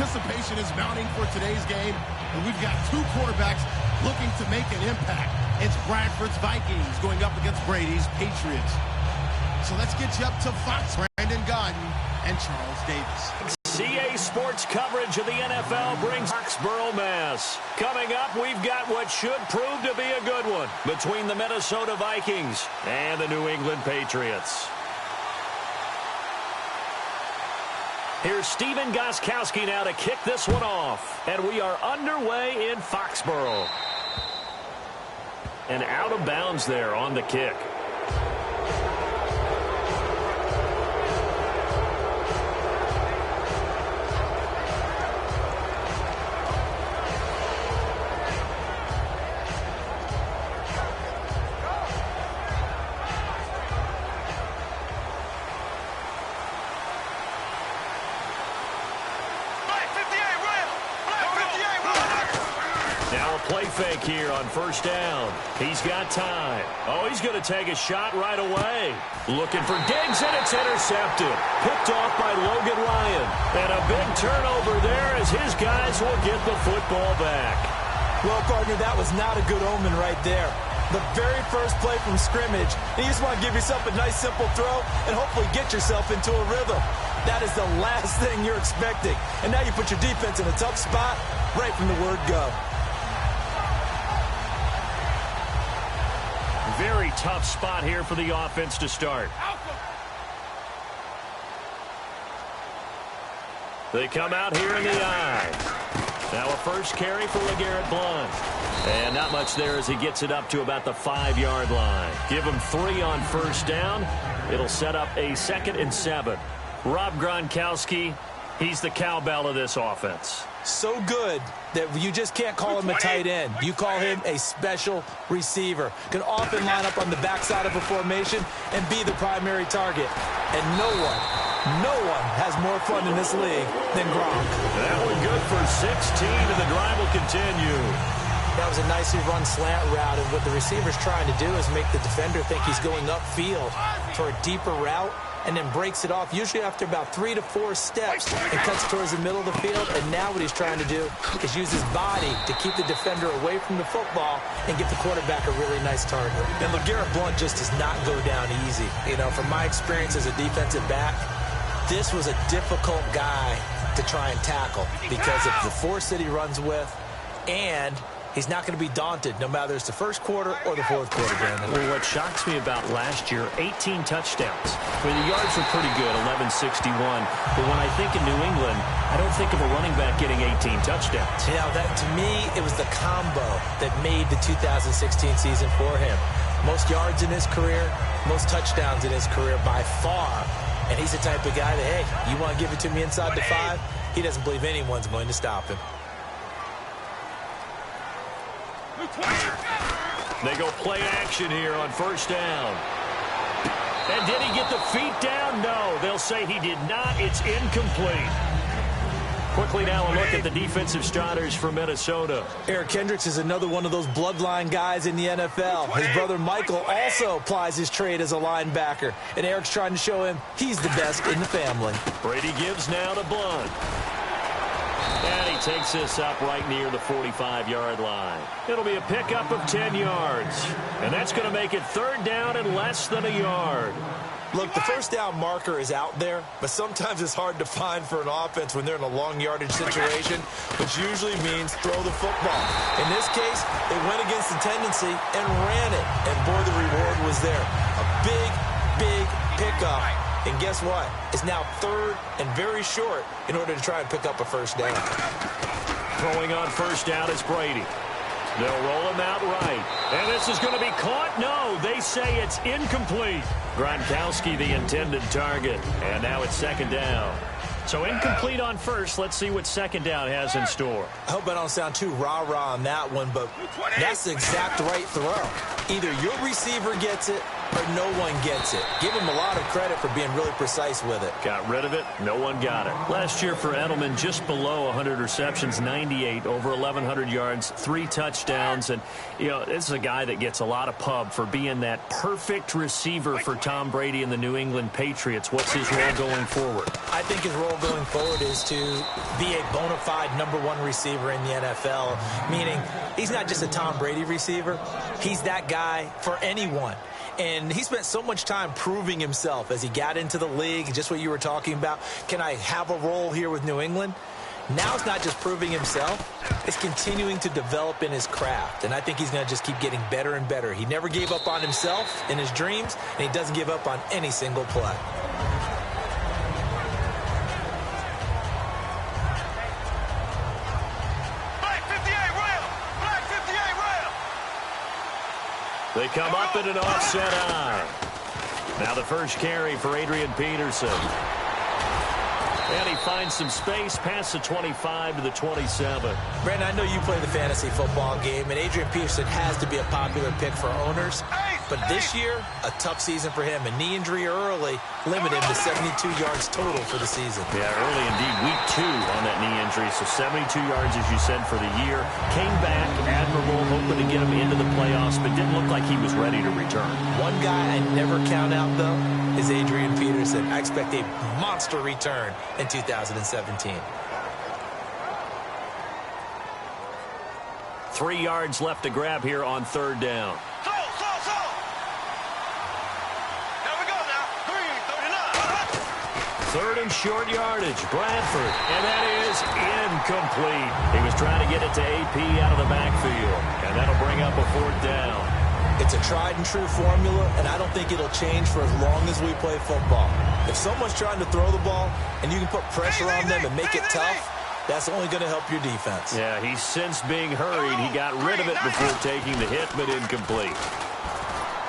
Anticipation is mounting for today's game, and we've got two quarterbacks looking to make an impact. It's Bradford's Vikings going up against Brady's Patriots. So let's get you up to Fox, Brandon Gaudin and Charles Davis. CA Sports coverage of the NFL brings Foxborough, Mass. Coming up, we've got what should prove to be a good one between the Minnesota Vikings and the New England Patriots. Here's Stephen Gostkowski now to kick this one off. And we are underway in Foxborough. And out of bounds there on the kick. Play fake here on first down. He's got time. Oh, he's going to take a shot right away. Looking for Diggs, and it's intercepted. Picked off by Logan Ryan. And a big turnover there as his guys will get the football back. Well, partner, that was not a good omen right there. The very first play from scrimmage, and you just want to give yourself a nice, simple throw and hopefully get yourself into a rhythm. That is the last thing you're expecting. And now you put your defense in a tough spot right from the word go. Very tough spot here for the offense to start. They come out here in the eye. Now a first carry for LeGarrette Blount. And not much there as he gets it up to about the 5-yard line. Give him 3 on first down. It'll set up a 2nd and 7. Rob Gronkowski, he's the cowbell of this offense. So good that you just can't call him a tight end. You call him a special receiver. Can often line up on the backside of a formation and be the primary target. And no one has more fun in this league than Gronk. That one good for 16, and the drive will continue. That was a nicely run slant route, and what the receiver's trying to do is make the defender think he's going upfield for a deeper route, and then breaks it off, usually after about 3 to 4 steps, and cuts towards the middle of the field. And now what he's trying to do is use his body to keep the defender away from the football and get the quarterback a really nice target. And LeGarrette Blount just does not go down easy. You know, from my experience as a defensive back, this was a difficult guy to try and tackle because of the force that he runs with, and he's not going to be daunted no matter it's the first quarter or the fourth quarter, Brandon. Well, what shocks me about last year, 18 touchdowns. I mean, the yards were pretty good, 1161. But when I think of New England, I don't think of a running back getting 18 touchdowns. You know, that, to me, it was the combo that made the 2016 season for him. Most yards in his career, most touchdowns in his career by far. And he's the type of guy that, hey, you want to give it to me inside the 5? He doesn't believe anyone's going to stop him. They go play action here on first down. And did he get the feet down? No, they'll say he did not. It's incomplete. Quickly now a look at the defensive starters for Minnesota. Eric Kendricks is another one of those bloodline guys in the NFL. His brother Michael also plies his trade as a linebacker. And Eric's trying to show him he's the best in the family. Brady gives now to Blount. And he takes this up right near the 45-yard line. It'll be a pickup of 10 yards. And that's going to make it 3rd down and less than a yard. Look, the first down marker is out there, but sometimes it's hard to find for an offense when they're in a long yardage situation, which usually means throw the football. In this case, they went against the tendency and ran it. And boy, the reward was there. A big pickup. And guess what? It's now 3rd and very short in order to try and pick up a first down. Throwing on first down is Brady. They'll roll him out right. And this is going to be caught? No, they say it's incomplete. Gronkowski, the intended target. And now it's 2nd down. So incomplete on first. Let's see what 2nd down has in store. I hope I don't sound too rah-rah on that one, but that's the exact right throw. Either your receiver gets it or no one gets it. Give him a lot of credit for being really precise with it. Got rid of it. No one got it. Last year for Edelman, just below 100 receptions, 98, over 1,100 yards, 3 touchdowns. And, you know, this is a guy that gets a lot of pub for being that perfect receiver for Tom Brady and the New England Patriots. What's his role going forward? I think his role going forward is to be a bona fide #1 receiver in the NFL, meaning he's not just a Tom Brady receiver. He's that guy for anyone. And he spent so much time proving himself as he got into the league, just what you were talking about. Can I have a role here with New England? Now it's not just proving himself. It's continuing to develop in his craft. And I think he's going to just keep getting better and better. He never gave up on himself in his dreams, and he doesn't give up on any single play. They come up in an offset eye. Now the first carry for Adrian Peterson. And he finds some space past the 25 to the 27. Brandon, I know you play the fantasy football game, and Adrian Peterson has to be a popular pick for owners. But this year, a tough season for him. A knee injury early limited him to 72 yards total for the season. Yeah, early indeed. Week 2 on that knee injury. So 72 yards, as you said, for the year. Came back, admirable, hoping to get him into the playoffs, but didn't look like he was ready to return. One guy I never count out, though, is Adrian Peterson. I expect a monster return in 2017. 3 yards left to grab here on 3rd down. Third and short yardage, Bradford, and that is incomplete. He was trying to get it to AP out of the backfield, and that'll bring up a 4th down. It's a tried-and-true formula, and I don't think it'll change for as long as we play football. If someone's trying to throw the ball and you can put pressure on them and make it tough, that's only going to help your defense. Yeah, he's since being hurried. He got rid of it before taking the hit, but incomplete.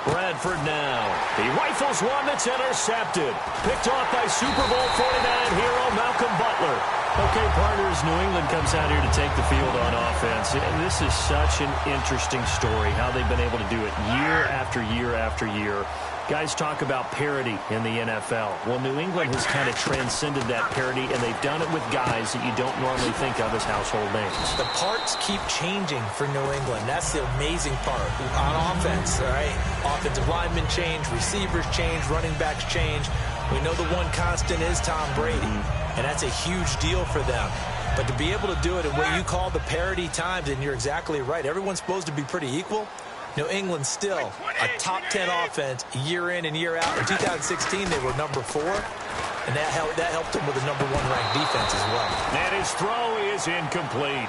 Bradford now. He rifles one that's intercepted. Picked off by Super Bowl 49 hero Malcolm Butler. Okay, partners, New England comes out here to take the field on offense. And this is such an interesting story, how they've been able to do it year after year after year. Guys talk about parity in the NFL. Well, New England has kind of transcended that parity, and they've done it with guys that you don't normally think of as household names. The parts keep changing for New England. That's the amazing part. On offense, all right, offensive linemen change, receivers change, running backs change. We know the one constant is Tom Brady, and that's a huge deal for them. But to be able to do it in what you call the parity times, and you're exactly right, everyone's supposed to be pretty equal. New England still a top 10 offense year in and year out. In 2016, they were number 4, and that helped them with a number 1 ranked defense as well. And his throw is incomplete.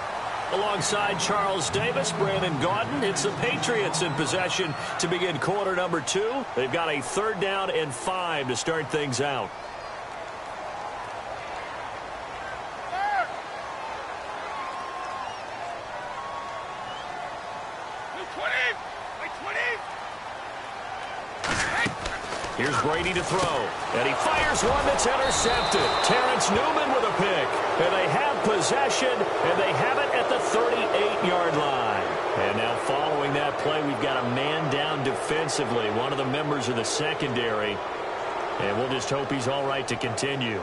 Alongside Charles Davis, Brandon Gaudin, it's the Patriots in possession to begin quarter number 2. They've got a 3rd down and 5 to start things out. Here's Brady to throw, and he fires one that's intercepted. Terrence Newman with a pick, and they have possession, and they have it at the 38-yard line. And now following that play, we've got a man down defensively, one of the members of the secondary, and we'll just hope he's all right to continue.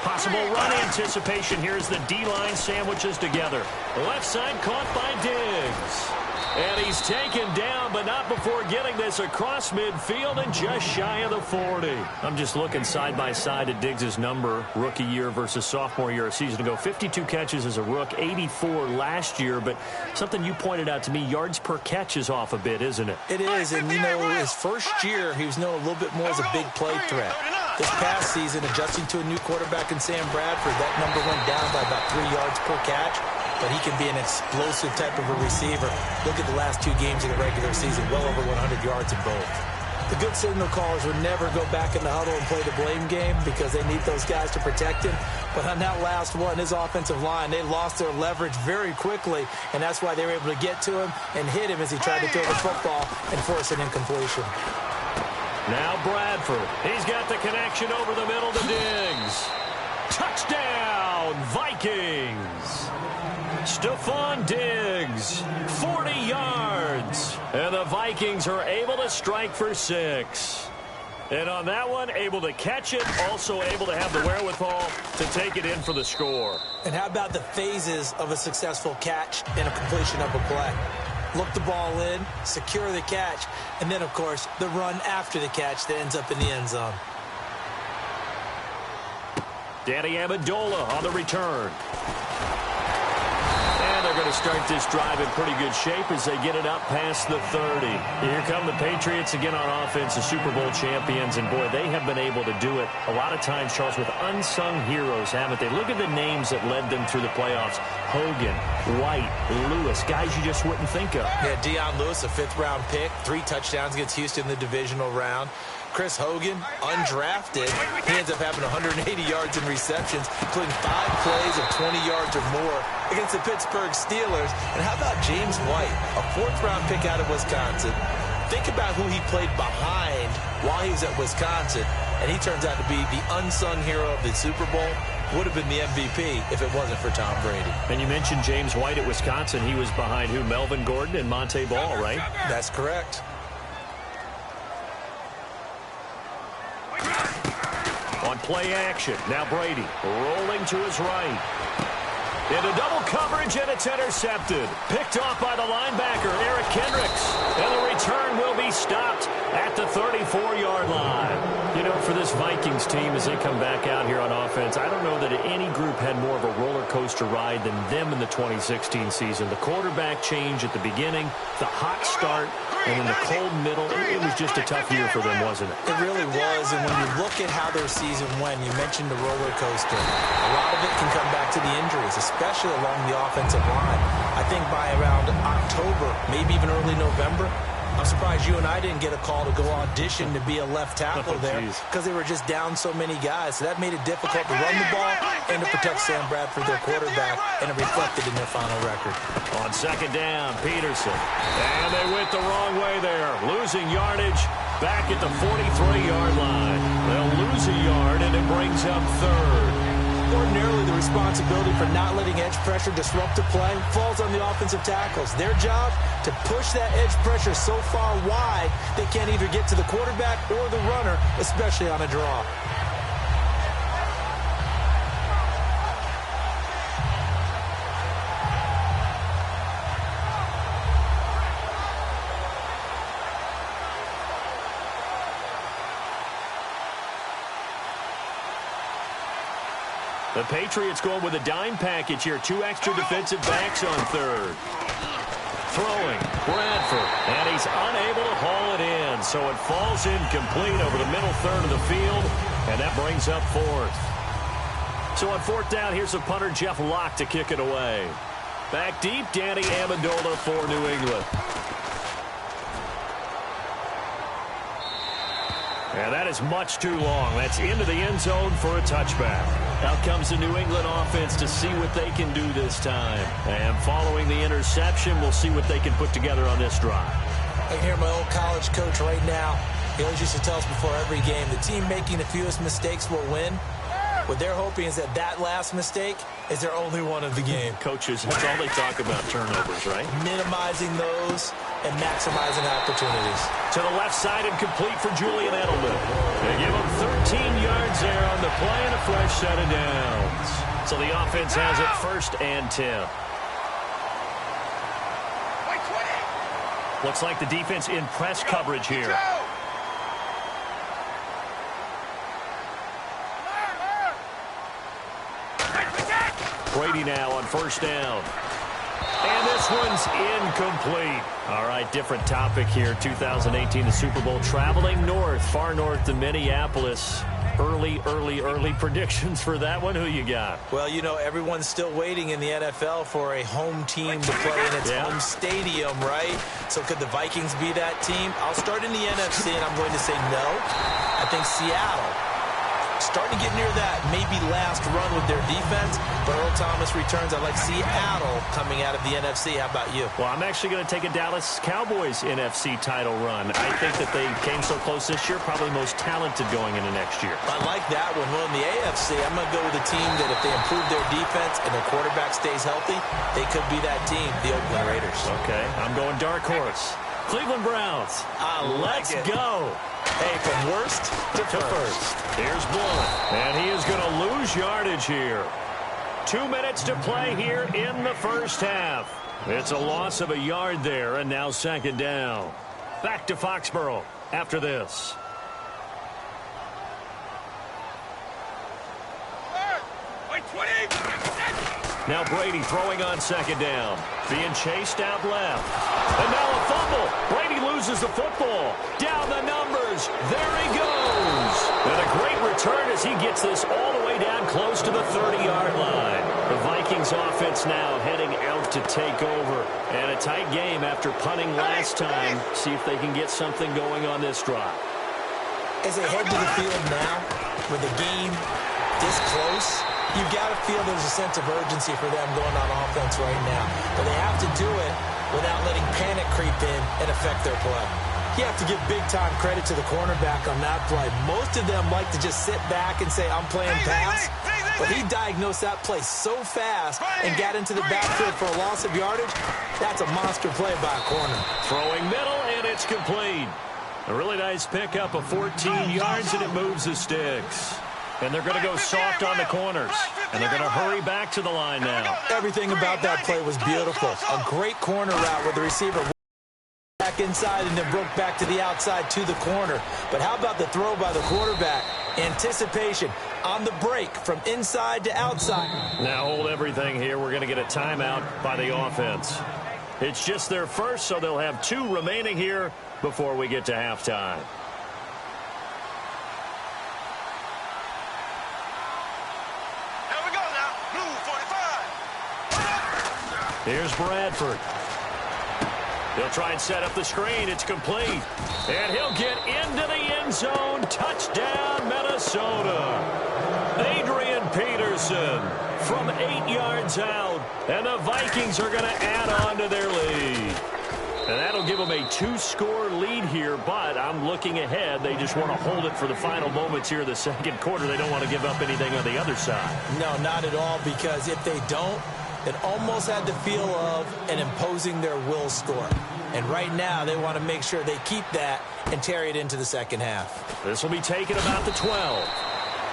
Possible run anticipation here as the D-line sandwiches together. Left side caught by Diggs. And he's taken down, but not before getting this across midfield and just shy of the 40. I'm just looking side by side at Diggs' number, rookie year versus sophomore year a season ago. 52 catches as a rook, 84 last year. But something you pointed out to me, yards per catch is off a bit, isn't it? It is, and you know, his first year, he was known a little bit more as a big play threat. This past season, adjusting to a new quarterback in Sam Bradford, that number went down by about 3 yards per catch. But he can be an explosive type of a receiver. Look at the last 2 games in the regular season, well over 100 yards in both. The good signal callers would never go back in the huddle and play the blame game because they need those guys to protect him. But on that last one, his offensive line, they lost their leverage very quickly, and that's why they were able to get to him and hit him as he tried to throw the football and force an incompletion. Now Bradford. He's got the connection over the middle to Diggs. Touchdown, Vikings. Stephon Diggs, 40 yards. And the Vikings are able to strike for 6. And on that one, able to catch it, also able to have the wherewithal to take it in for the score. And how about the phases of a successful catch and a completion of a play? Look the ball in, secure the catch, and then, of course, the run after the catch that ends up in the end zone. Danny Amendola on the return. And they're going to start this drive in pretty good shape as they get it up past the 30. Here come the Patriots again on offense, the Super Bowl champions. And, boy, they have been able to do it a lot of times, Charles, with unsung heroes, haven't they? Look at the names that led them through the playoffs. Hogan, White, Lewis, guys you just wouldn't think of. Yeah, Dion Lewis, a 5th-round pick, 3 touchdowns against Houston in the divisional round. Chris Hogan, undrafted, he ends up having 180 yards in receptions, including 5 plays of 20 yards or more against the Pittsburgh Steelers. And how about James White, a 4th-round pick out of Wisconsin? Think about who he played behind while he was at Wisconsin, and he turns out to be the unsung hero of the Super Bowl. Would have been the MVP if it wasn't for Tom Brady. And you mentioned James White at Wisconsin. He was behind who? Melvin Gordon and Monte Ball, right? That's correct. On play action, now Brady rolling to his right. Into double coverage, and it's intercepted. Picked off by the linebacker, Eric Kendricks. And the return will be stopped at the 34-yard line. You know, for this Vikings team, as they come back out here on offense, I don't know that any group had more of a roller coaster ride than them in the 2016 season. The quarterback change at the beginning, the hot start, and in the cold middle, it was just a tough year for them, wasn't it? It really was, and when you look at how their season went, you mentioned the roller coaster. A lot of it can come back to the injuries, especially along the offensive line. I think by around October, maybe even early November, I'm surprised you and I didn't get a call to go audition to be a left tackle there because they were just down so many guys. So that made it difficult to run the ball and to protect Sam Bradford, their quarterback, and it reflected in their final record. On second down, Peterson. And they went the wrong way there. Losing yardage back at the 43-yard line. They'll lose a yard, and it brings up 3rd. Ordinarily, the responsibility for not letting edge pressure disrupt the play falls on the offensive tackles. Their job to push that edge pressure so far wide they can't either get to the quarterback or the runner, especially on a draw. The Patriots going with a dime package here. 2 extra defensive backs on 3rd. Throwing, Bradford, and he's unable to haul it in. So it falls incomplete over the middle 3rd of the field, and that brings up 4th. So on 4th down, here's the punter, Jeff Locke, to kick it away. Back deep, Danny Amendola for New England. And that is much too long. That's into the end zone for a touchback. Out comes the New England offense to see what they can do this time. And following the interception, we'll see what they can put together on this drive. I can hear my old college coach right now. He always used to tell us before every game, the team making the fewest mistakes will win. What they're hoping is that that last mistake is their only one of the game. Coaches, that's all they talk about, turnovers, right? Minimizing those and maximizing opportunities. To the left side and complete for Julian Edelman. They give him 13 yards there on the play and a fresh set of downs. So the offense has it 1st and 10. Looks like the defense in press coverage here. Brady now on 1st down. And this one's incomplete. All right, different topic here. 2018, the Super Bowl, traveling north, far north to Minneapolis. Early predictions for that one. Who you got? Well, you know, everyone's still waiting in the NFL for a home team to play in its home stadium, right? So could the Vikings be that team? I'll start in the NFC, and I'm going to say no. I think Seattle Starting to get near that maybe last run with their defense. But Earl Thomas returns. I like Seattle coming out of the NFC. How about you? Well, I'm actually going to take a Dallas Cowboys NFC title run. I think that they came so close this year, probably most talented going into next year. I like that one. Well, in the AFC, I'm going to go with a team that if they improve their defense and their quarterback stays healthy, they could be that team, the Oakland Raiders. Okay, I'm going dark horse. Cleveland Browns. Let's go. Hey, from worst to first. Here's Blunt, and he is going to lose yardage here. 2 minutes to play here in the first half. It's a loss of a yard there, and now second down. Back to Foxborough after this. Now Brady throwing on second down. Being chased out left. And now a fumble. Brady loses the football. Down the numbers. There he goes. And a great return as he gets this all the way down close to the 30-yard line. The Vikings offense now heading out to take over. And a tight game after punting last time. See if they can get something going on this drive. As they head to the field now, with the game this close, you've got to feel there's a sense of urgency for them going on offense right now. But they have to do it without letting panic creep in and affect their play. You have to give big-time credit to the cornerback on that play. Most of them like to just sit back and say, I'm playing pass. But he diagnosed that play so fast and got into the backfield for a loss of yardage. That's a monster play by a corner. Throwing middle, and it's complete. A really nice pickup of 14 yards, and it moves the sticks. And they're going to go soft on the corners. And they're going to hurry back to the line now. Everything about that play was beautiful. A great corner route where the receiver back inside and then broke back to the outside to the corner. But how about the throw by the quarterback? Anticipation on the break from inside to outside. Now hold everything here. We're going to get a timeout by the offense. It's just their first, so they'll have 2 remaining here before we get to halftime. Here's Bradford. He'll try and set up the screen. It's complete. And he'll get into the end zone. Touchdown, Minnesota. Adrian Peterson from 8 yards out. And the Vikings are going to add on to their lead. And that'll give them a 2-score lead here, but I'm looking ahead. They just want to hold it for the final moments here in the second quarter. They don't want to give up anything on the other side. No, not at all, because if they don't, it almost had the feel of an imposing their will score. And right now, they want to make sure they keep that and carry it into the second half. This will be taken about the 12.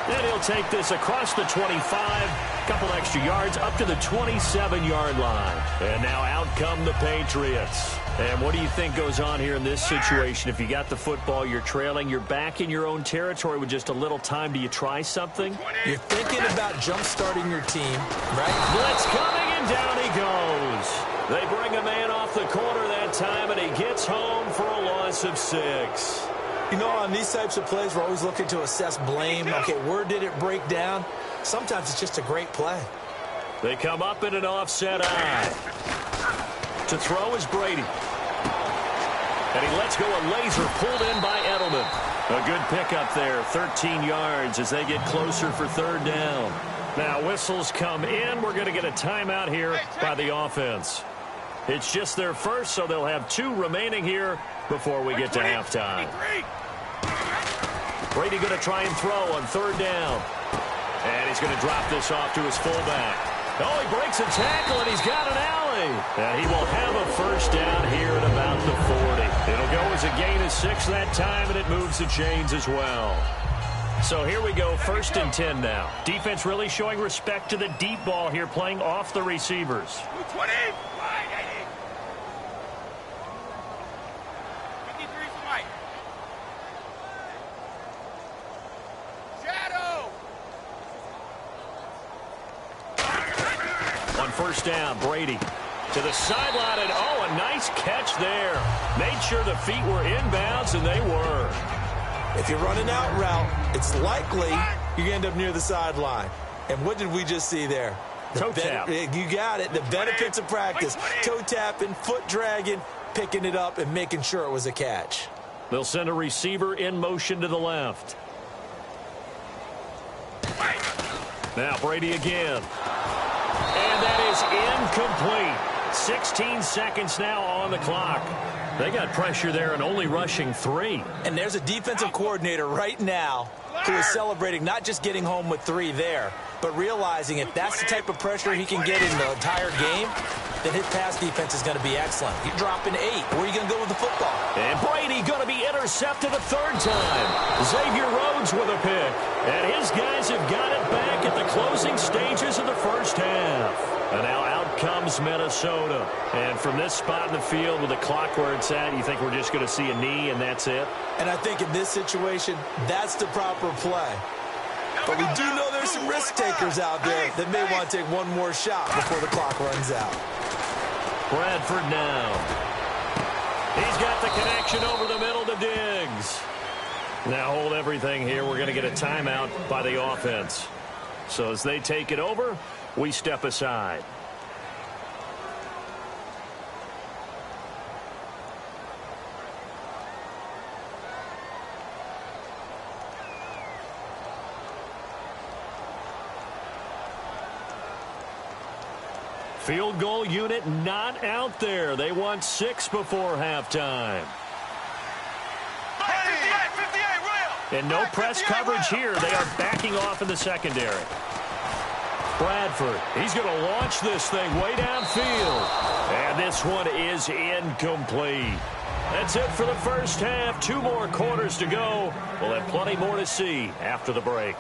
And he'll take this across the 25, a couple extra yards up to the 27-yard line. And now out come the Patriots. And what do you think goes on here in this situation? If you got the football, you're trailing, you're back in your own territory with just a little time. Do you try something? You're thinking about jump-starting your team, right? Blitz coming, and down he goes. They bring a man off the corner that time, and he gets home for a loss of 6. You know, on these types of plays, we're always looking to assess blame. Okay, where did it break down? Sometimes it's just a great play. They come up in an offset eye. To throw is Brady. And he lets go a laser pulled in by Edelman. A good pickup there, 13 yards as they get closer for third down. Now whistles come in. We're going to get a timeout here by the offense. It's just their first, so they'll have 2 remaining here before we get to halftime. Brady going to try and throw on third down. And he's going to drop this off to his fullback. Oh, he breaks a tackle, and he's got an alley. And he will have a first down here at about the 40. It'll go as a gain of 6 that time, and it moves the chains as well. So here we go, 1st and 10 now. Defense really showing respect to the deep ball here, playing off the receivers. 20. First down, Brady to the sideline, and oh, a nice catch there. Made sure the feet were inbounds, and they were. If you're running out route, it's likely you're going to end up near the sideline. And what did we just see there? Toe tap. You got it. The benefits of practice. Toe tapping, foot dragging, picking it up, and making sure it was a catch. They'll send a receiver in motion to the left. Now Brady again. And that is incomplete. 16 seconds now on the clock. They got pressure there and only rushing 3. And there's a defensive coordinator right now who is celebrating not just getting home with 3 there, but realizing if that's the type of pressure he can get in the entire game, then his pass defense is going to be excellent. You're dropping 8. Where are you going to go with the football? And Brady going to be intercepted a 3rd time. Xavier Rhodes with a pick. And his guys have got it back at the closing stages of the first half. And now out comes Minnesota. And from this spot in the field with the clock where it's at, you think we're just going to see a knee and that's it? And I think in this situation, that's the proper play. But we do know there's some risk takers out there that may want to take one more shot before the clock runs out. Bradford now. He's got the connection over the middle to Diggs. Now hold everything here. We're going to get a timeout by the offense. So as they take it over, we step aside. Field goal unit not out there. They want 6 before halftime. And no press coverage here. They are backing off in the secondary. Bradford, he's going to launch this thing way downfield. And this one is incomplete. That's it for the first half. 2 more quarters to go. We'll have plenty more to see after the break.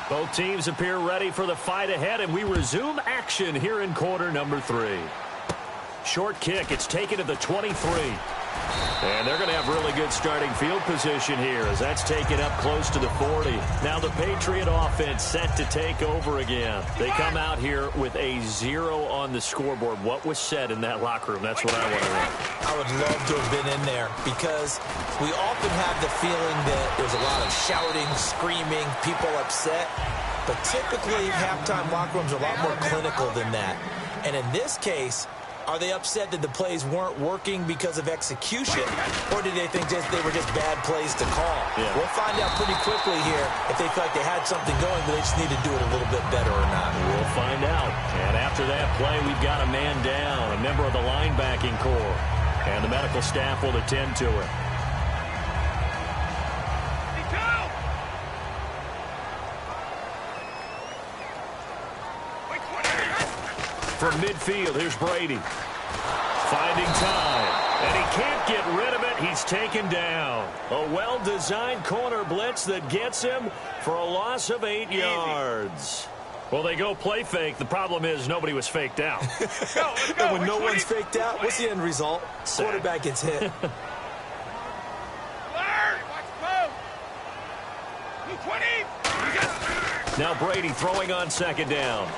Both teams appear ready for the fight ahead, and we resume action here in quarter number 3. Short kick. It's taken to the 23. And they're going to have really good starting field position here as that's taken up close to the 40. Now the Patriot offense set to take over again. They come out here with a 0 on the scoreboard. What was said in that locker room? That's what I want to know. I would love to have been in there because we often have the feeling that there's a lot of shouting, screaming, people upset. But typically, halftime locker rooms are a lot more clinical than that. And in this case, are they upset that the plays weren't working because of execution, or did they think they were just bad plays to call? Yeah. We'll find out pretty quickly here if they feel like they had something going, but they just need to do it a little bit better or not. We'll find out. And after that play, we've got a man down, a member of the linebacking corps, and the medical staff will attend to it. From midfield, here's Brady. Finding time. And he can't get rid of it. He's taken down. A well-designed corner blitz that gets him for a loss of 8 yards. Well, they go play fake. The problem is nobody was faked out. And when no one's faked out, what's the end result? Quarterback gets hit. Now Brady throwing on 2nd down.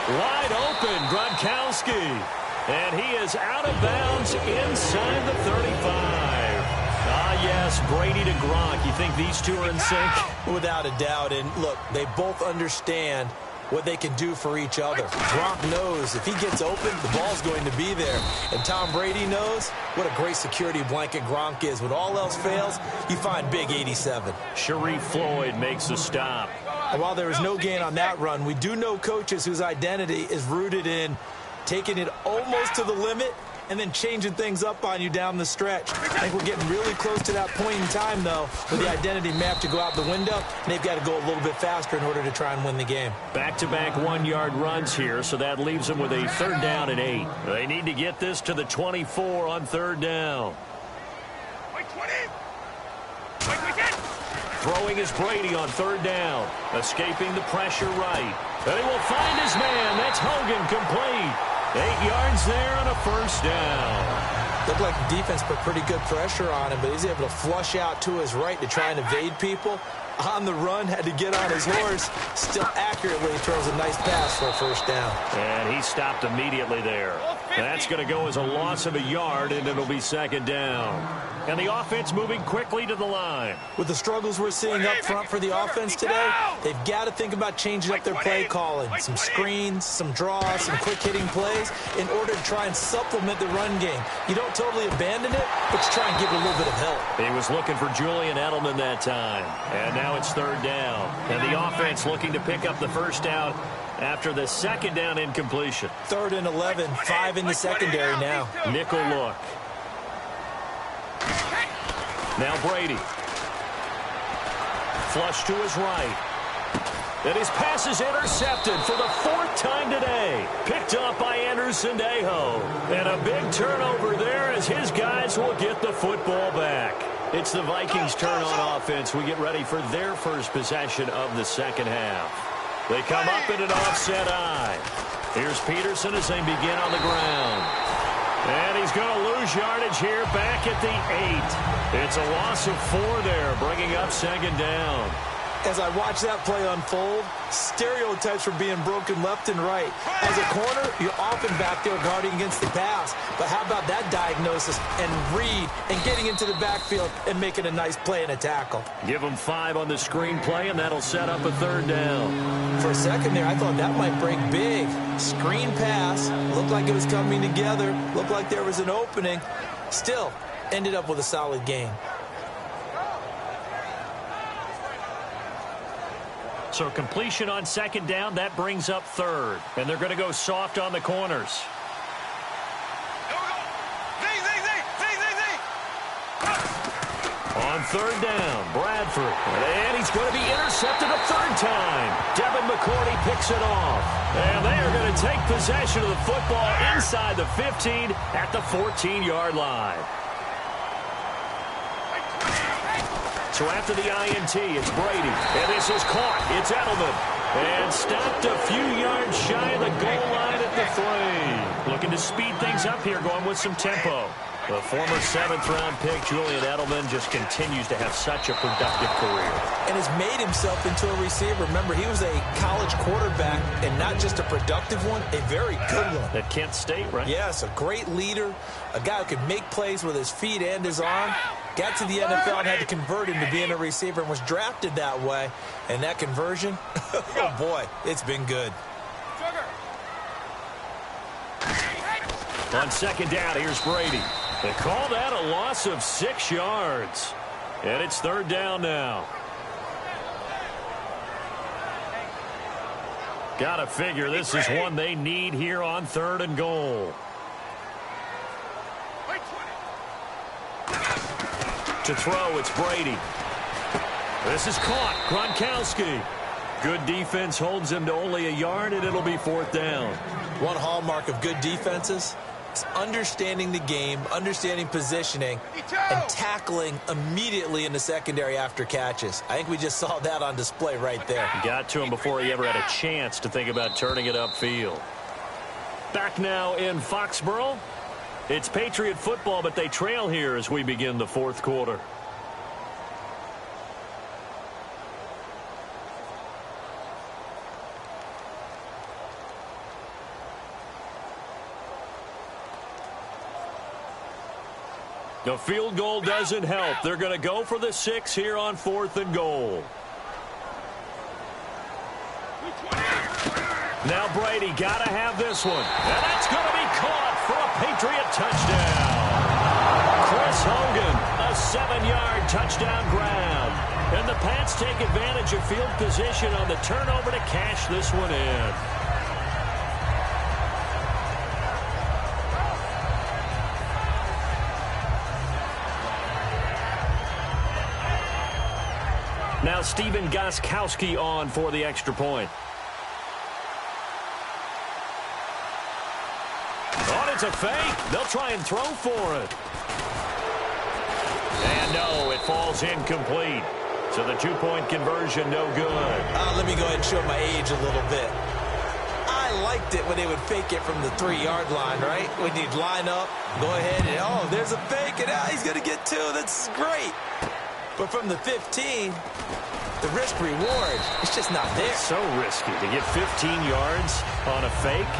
Wide open, Gronkowski. And he is out of bounds inside the 35. Ah, yes, Brady to Gronk. You think these two are in sync? Without a doubt. And, look, they both understand what they can do for each other. Gronk knows if he gets open, the ball's going to be there. And Tom Brady knows what a great security blanket Gronk is. When all else fails, you find big 87. Sharif Floyd makes the stop. And while there was no gain on that run, we do know coaches whose identity is rooted in taking it almost to the limit and then changing things up on you down the stretch. I think we're getting really close to that point in time, though, for the identity map to go out the window, and they've got to go a little bit faster in order to try and win the game. Back-to-back 1-yard runs here, so that leaves them with a 3rd down and 8. They need to get this to the 24 on 3rd down. Throwing is Brady on 3rd down. Escaping the pressure right. And he will find his man. That's Hogan complete. 8 yards there on a 1st down. Looked like the defense put pretty good pressure on him, but he's able to flush out to his right to try and evade people. On the run, had to get on his horse. Still accurately throws a nice pass for a 1st down. And he stopped immediately there. That's going to go as a loss of a yard, and it'll be second down. And the offense moving quickly to the line. With the struggles we're seeing up front for the offense today, they've got to think about changing up their play calling. Some screens, some draws, some quick-hitting plays in order to try and supplement the run game. You don't totally abandon it, but you try and give it a little bit of help. He was looking for Julian Edelman that time. And now it's third down. And the offense looking to pick up the first down after the second down incompletion. 3rd and 11, 5 in the secondary now. Nickel look. Now Brady. Flush to his right. And his pass is intercepted for the 4th time today. Picked up by Anderson-Dejo. And a big turnover there as his guys will get the football back. It's the Vikings' turn on offense. We get ready for their first possession of the second half. They come up in an offset eye. Here's Peterson as they begin on the ground. And he's going to lose yardage here back at the 8. It's a loss of 4 there, bringing up second down. As I watch that play unfold, stereotypes are being broken left and right. As a corner, you're often back there guarding against the pass. But how about that diagnosis and read and getting into the backfield and making a nice play and a tackle? Give them 5 on the screen play, and that'll set up a third down. For a second there, I thought that might break big. Screen pass, looked like it was coming together, looked like there was an opening. Still, ended up with a solid game. So completion on second down, that brings up third. And they're going to go soft on the corners. On third down, Bradford. And he's going to be intercepted a third time. Devin McCourty picks it off. And they are going to take possession of the football inside the 15 at the 14-yard line. So after the INT, it's Brady. And this is caught. It's Edelman. And stopped a few yards shy of the goal line at the 3. Looking to speed things up here, going with some tempo. The former 7th-round pick, Julian Edelman, just continues to have such a productive career. And has made himself into a receiver. Remember, he was a college quarterback, and not just a productive one, a very good one. At Kent State, right? Yes, a great leader, a guy who could make plays with his feet and his arm. Got to the NFL and had to convert into being a receiver and was drafted that way. And that conversion, oh boy, it's been good. On second down, here's Brady. They call that a loss of 6 yards. And it's third down now. Gotta figure this is one they need here on 3rd and goal. To throw, it's Brady. This is caught. Gronkowski. Good defense holds him to only a yard, and it'll be 4th down. One hallmark of good defenses is understanding the game, understanding positioning, and tackling immediately in the secondary after catches. I think we just saw that on display right there. Got to him before he ever had a chance to think about turning it upfield. Back now in Foxborough. It's Patriot football, but they trail here as we begin the 4th quarter. The field goal doesn't help. They're going to go for the 6 here on 4th and goal. Now Brady got to have this one. And that's going to be caught for a Patriot touchdown. Chris Hogan, a 7-yard touchdown grab. And the Pats take advantage of field position on the turnover to cash this one in. Now Steven Gostkowski on for the extra point. Oh, it's a fake. They'll try and throw for it. And no, it falls incomplete. So the 2-point conversion, no good. Let me go ahead and show my age a little bit. I liked it when they would fake it from the 3-yard line, right? When you'd line up, go ahead and, oh, there's a fake, and he's going to get 2. That's great. But from the 15, the risk-reward, it's just not there. So risky to get 15 yards on a fake.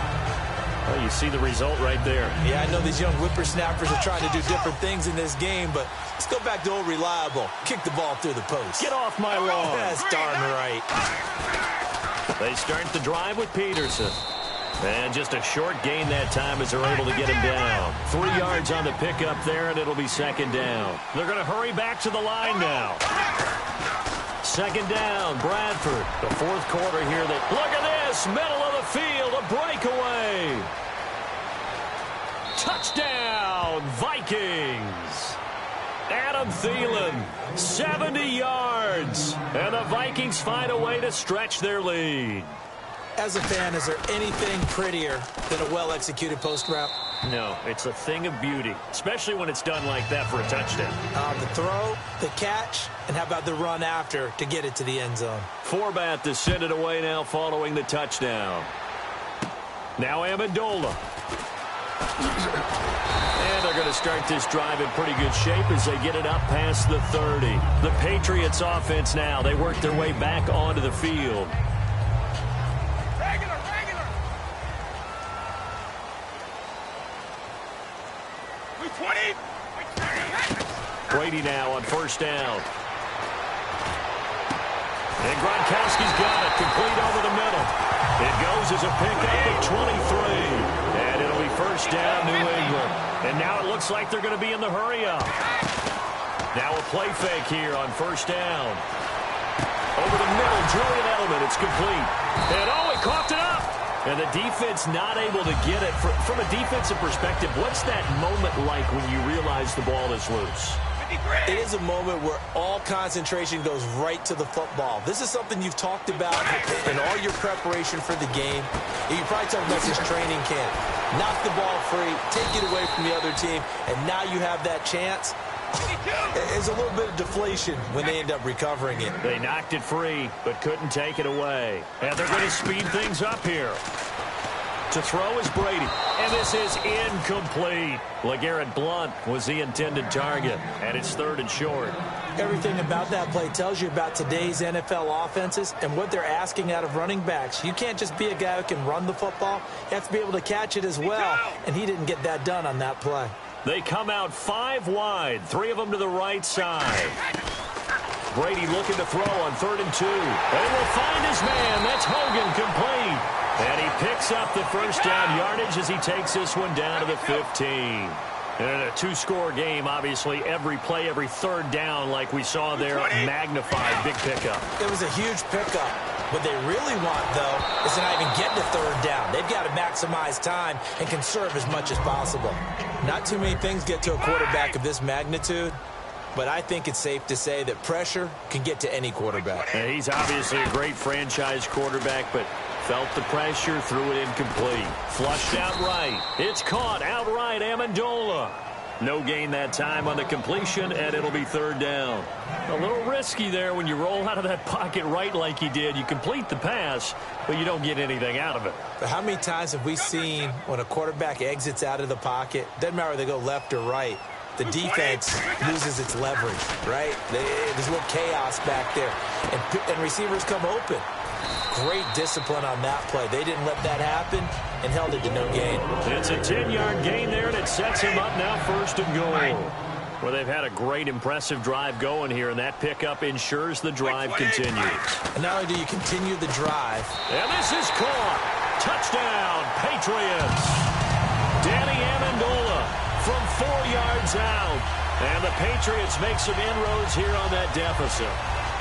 Well, you see the result right there. Yeah, I know these young whippersnappers are trying to do different things in this game, but let's go back to old reliable. Kick the ball through the post. Get off my lawn. That's darn right. They start the drive with Peterson. And just a short gain that time as they're able to get him down. 3 yards on the pickup there, and it'll be second down. They're going to hurry back to the line now. Second down, Bradford. The fourth quarter here. Look at this, middle of the field, a breakaway. Touchdown, Vikings. Adam Thielen, 70 yards. And the Vikings find a way to stretch their lead. As a fan, is there anything prettier than a well-executed post route? No, it's a thing of beauty, especially when it's done like that for a touchdown. The throw, the catch, and how about the run after to get it to the end zone? Forbat to send it away now following the touchdown. Now Amendola. And they're going to start this drive in pretty good shape as they get it up past the 30. The Patriots offense now, they work their way back onto the field. Brady now on first down. And Gronkowski's got it, complete over the middle. It goes as a pickup at 23. And it'll be first down, New England. And now it looks like they're going to be in the hurry-up. Now a play fake here on first down. Over the middle, Julian Edelman, it's complete. And oh, he coughed it up. And the defense not able to get it. From a defensive perspective, what's that moment like when you realize the ball is loose? It is a moment where all concentration goes right to the football. This is something you've talked about in all your preparation for the game. You probably talked about this training camp. Knock the ball free, take it away from the other team, and now you have that chance. There's a little bit of deflation when they end up recovering it. They knocked it free, but couldn't take it away. And they're going to speed things up here. To throw is Brady. And this is incomplete. LeGarrette Blount was the intended target. And it's third and short. Everything about that play tells you about today's NFL offenses and what they're asking out of running backs. You can't just be a guy who can run the football. You have to be able to catch it as well. And he didn't get that done on that play. They come out 5 wide. 3 of them to the right side. Brady looking to throw on 3rd and 2. And will find his man. That's Hogan, complete. And he picks up the first down yardage as he takes this one down to the 15. And a 2-score game, obviously, every play, every third down like we saw there, magnified, big pickup. It was a huge pickup. What they really want, though, is to not even get to 3rd down. They've got to maximize time and conserve as much as possible. Not too many things get to a quarterback of this magnitude, but I think it's safe to say that pressure can get to any quarterback. And he's obviously a great franchise quarterback, but felt the pressure, threw it incomplete. Flushed out right. It's caught outright, Amendola. No gain that time on the completion, and it'll be 3rd down. A little risky there when you roll out of that pocket right like he did. You complete the pass, but you don't get anything out of it. But how many times have we seen when a quarterback exits out of the pocket, doesn't matter whether they go left or right, the defense loses its leverage, right? There's a little chaos back there, and receivers come open. Great discipline on that play. They didn't let that happen and held it to no gain. It's a 10-yard gain there, and it sets him up now 1st and goal. Well, they've had a great, impressive drive going here, and that pickup ensures the drive continues. And not only do you continue the drive. And this is caught. Touchdown, Patriots. Danny Amendola from 4 yards out. And the Patriots make some inroads here on that deficit.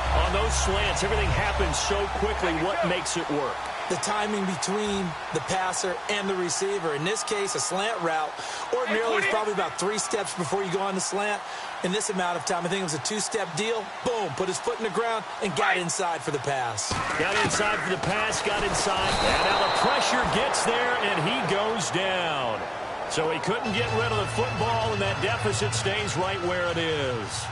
On those slants, everything happens so quickly. What makes it work? The timing between the passer and the receiver. In this case, a slant route. Ordinarily, it's probably about 3 steps before you go on the slant. In this amount of time, I think it was a 2-step deal. Boom, put his foot in the ground and got inside for the pass. Got inside for the pass, got inside. And now the pressure gets there, and he goes down. So he couldn't get rid of the football, and that deficit stays right where it is.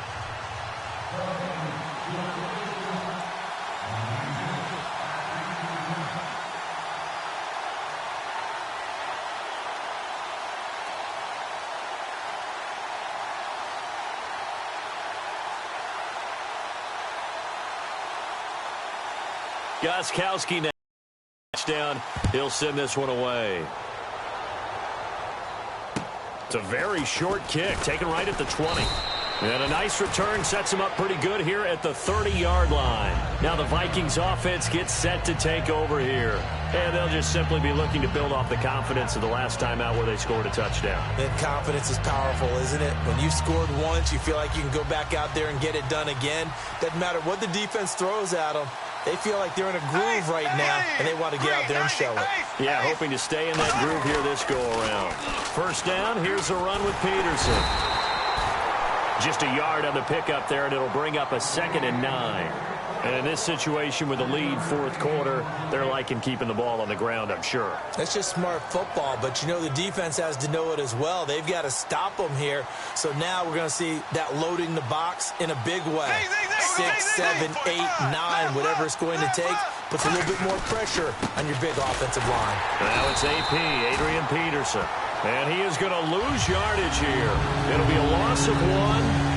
Gostkowski now touchdown. He'll send this one away. It's a very short kick, taken right at the 20. And a nice return sets him up pretty good here at the 30-yard line. Now the Vikings offense gets set to take over here. And they'll just simply be looking to build off the confidence of the last time out where they scored a touchdown. And confidence is powerful, isn't it? When you scored once, you feel like you can go back out there and get it done again. Doesn't matter what the defense throws at them. They feel like they're in a groove right now, and they want to get out there and show it. Yeah, hoping to stay in that groove here this go-around. First down, here's a run with Peterson. Just a yard on the pickup there, and it'll bring up a 2nd and 9. And in this situation with the lead fourth quarter, they're liking keeping the ball on the ground, I'm sure. That's just smart football, but you know the defense has to know it as well. They've got to stop them here. So now we're going to see that loading the box in a big way. 6, 7, 8, 9, whatever it's going to take, puts a little bit more pressure on your big offensive line. Now it's AP, Adrian Peterson. And he is going to lose yardage here. It'll be a loss of 1,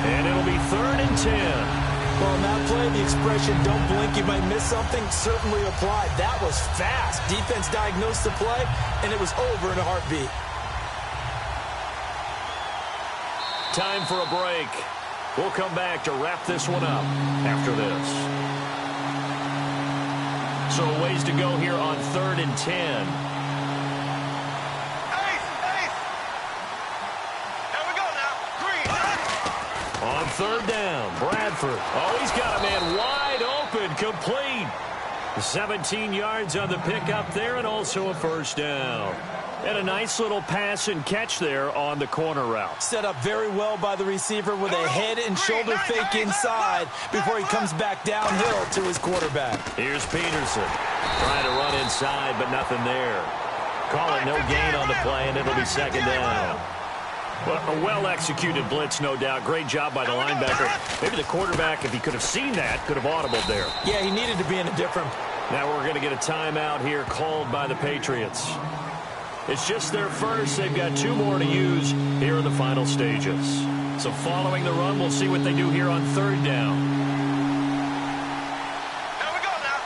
and it'll be 3rd and 10. Well, in that play, the expression, don't blink, you might miss something, certainly applied. That was fast. Defense diagnosed the play, and it was over in a heartbeat. Time for a break. We'll come back to wrap this one up after this. So ways to go here on 3rd and 10. On 3rd down, Bradford. Oh, he's got a man wide open, complete. 17 yards on the pickup there, and also a first down. And a nice little pass and catch there on the corner route. Set up very well by the receiver with a head and shoulder fake inside before he comes back downhill to his quarterback. Here's Peterson. Trying to run inside, but nothing there. Calling no gain on the play, and it'll be 2nd down. Well, a well-executed blitz, no doubt. Great job by the linebacker. Maybe the quarterback, if he could have seen that, could have audibled there. Yeah, he needed to be in a different... Now we're going to get a timeout here called by the Patriots. It's just their first. They've got 2 more to use here in the final stages. So following the run, we'll see what they do here on 3rd down. Here we go now.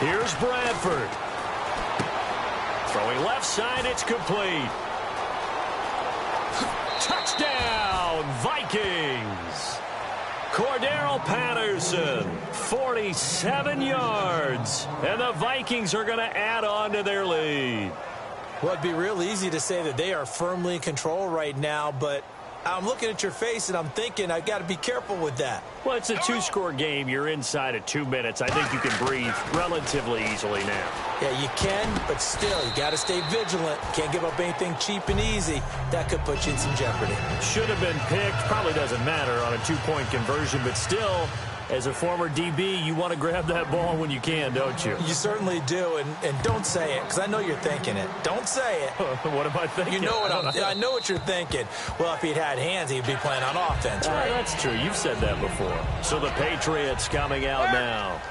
3. Here's Bradford. Throwing left side, it's complete. Touchdown, Vikings! Cordero Patterson, 47 yards. And the Vikings are going to add on to their lead. Well, it'd be real easy to say that they are firmly in control right now, but I'm looking at your face and I'm thinking I've got to be careful with that. Well, it's a 2-score game. You're inside of 2 minutes. I think you can breathe relatively easily now. Yeah, you can, but still, you got to stay vigilant. Can't give up anything cheap and easy. That could put you in some jeopardy. Should have been picked. Probably doesn't matter on a 2-point conversion, but still, as a former DB, you want to grab that ball when you can, don't you? You certainly do, and don't say it, because I know you're thinking it. Don't say it. What am I thinking? You know what I know what you're thinking. Well, if he'd had hands, he'd be playing on offense, right? That's true. You've said that before. So the Patriots coming out now.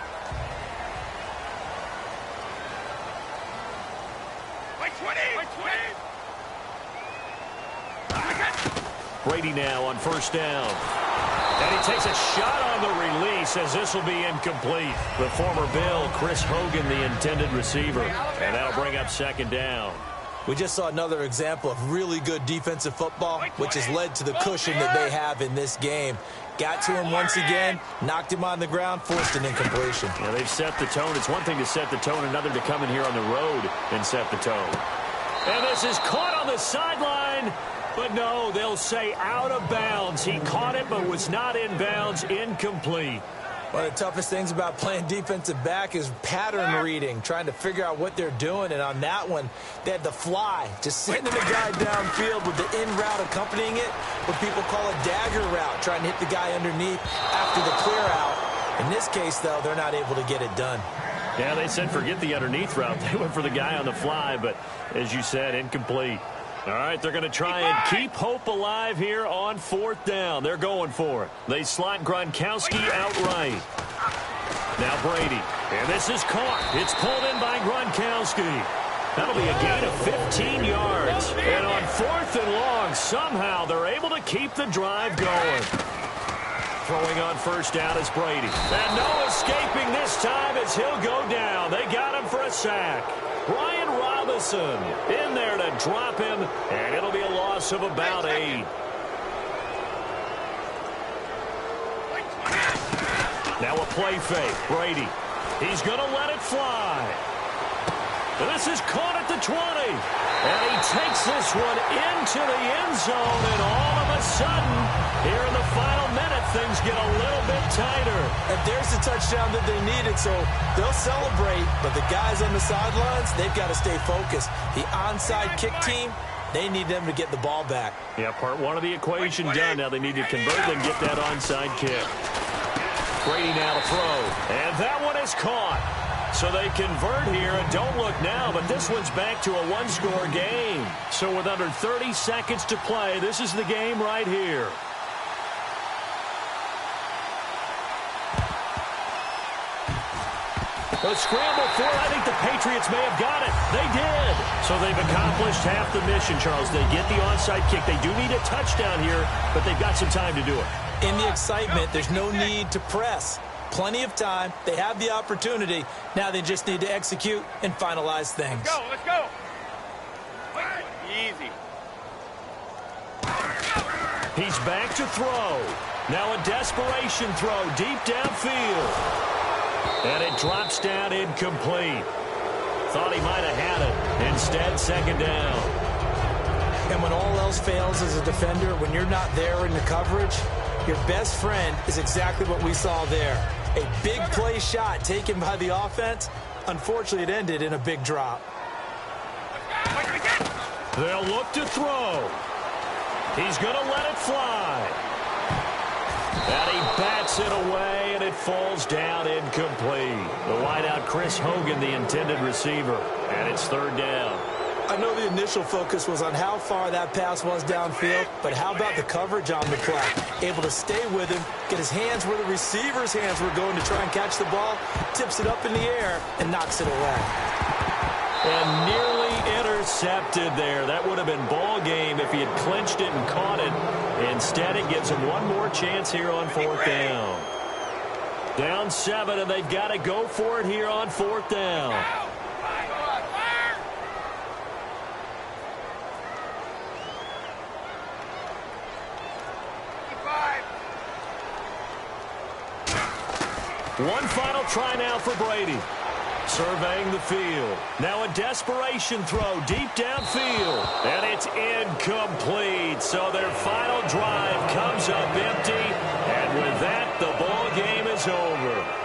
Brady now on 1st down. And he takes a shot on the release as this will be incomplete. The former Bill, Chris Hogan, the intended receiver. And that'll bring up 2nd down. We just saw another example of really good defensive football, which has led to the cushion that they have in this game. Got to him once again, knocked him on the ground, forced an incompletion. Yeah, they've set the tone. It's one thing to set the tone, another to come in here on the road and set the tone. And this is caught on the sideline. But no, they'll say out of bounds. He caught it, but was not in bounds. Incomplete. One of the toughest things about playing defensive back is pattern reading, trying to figure out what they're doing. And on that one, they had the fly, just sending the guy downfield with the in route accompanying it, what people call a dagger route, trying to hit the guy underneath after the clear out. In this case, though, they're not able to get it done. Yeah, they said forget the underneath route. They went for the guy on the fly, but as you said, incomplete. All right, they're going to try and keep hope alive here on 4th down. They're going for it. They slot Gronkowski outright. Now Brady. And this is caught. It's pulled in by Gronkowski. That'll be a gain of 15 yards. And on 4th and long, somehow they're able to keep the drive going. Throwing on 1st down is Brady. And Noah's escaping this time as he'll go down. They got him for a sack. Brian Robinson in there to drop him, and it'll be a loss of about 8. Now a play fake. Brady. He's going to let it fly. This is caught at the 20. And he takes this one into the end zone, and all of a sudden, here in the final minute, things get a little bit tighter. And there's the touchdown that they needed, so they'll celebrate. But the guys on the sidelines, they've got to stay focused. The onside kick team, they need them to get the ball back. Yeah, part one of the equation done. Now they need to convert and get that onside kick. Brady now to throw, and that one is caught. So they convert here, and don't look now, but this one's back to a one-score game. So with under 30 seconds to play, this is the game right here. A scramble for it. I think the Patriots may have got it. They did. So they've accomplished half the mission, Charles. They get the onside kick. They do need a touchdown here, but they've got some time to do it. In the excitement, there's no need to press. Plenty of time. They have the opportunity. Now they just need to execute and finalize things. Let's go. Easy. He's back to throw. Now a desperation throw deep downfield. And it drops down incomplete. Thought he might have had it. Instead, second down. And when all else fails as a defender, when you're not there in the coverage, your best friend is exactly what we saw there. A big play shot taken by the offense. Unfortunately, it ended in a big drop. They'll look to throw. He's going to let it fly. And he bats it away, and it falls down incomplete. The wideout, Chris Hogan, the intended receiver. And it's third down. I know the initial focus was on how far that pass was downfield, but how about the coverage on the play? Able to stay with him, get his hands where the receiver's hands were going to try and catch the ball, tips it up in the air, and knocks it away. And nearly intercepted there. That would have been ball game if he had clinched it and caught it. Instead, it gives him one more chance here on fourth down. Down 7, and they've got to go for it here on fourth down. One final try now for Brady. Surveying the field. Now a desperation throw deep downfield. And it's incomplete. So their final drive comes up empty. And with that, the ball game is over.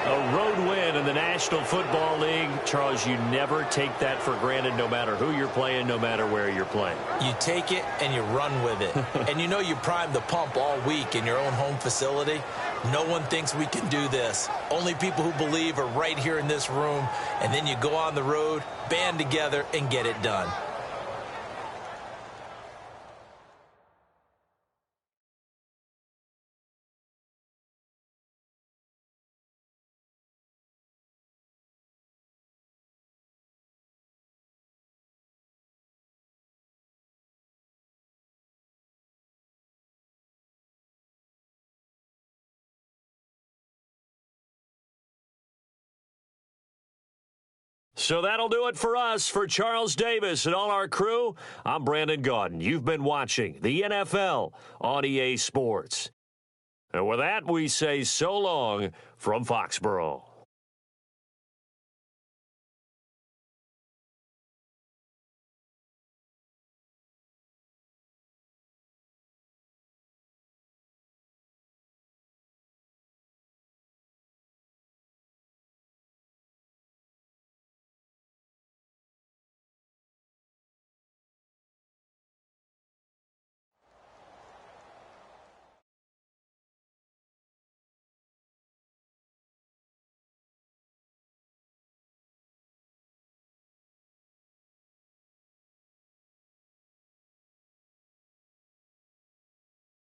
A road win in the National Football League. Charles, you never take that for granted no matter who you're playing, no matter where you're playing. You take it and you run with it. And you know you primed the pump all week in your own home facility. No one thinks we can do this. Only people who believe are right here in this room. And then you go on the road, band together, and get it done. So that'll do it for us. For Charles Davis and all our crew, I'm Brandon Gaudin. You've been watching the NFL on EA Sports. And with that, we say so long from Foxborough.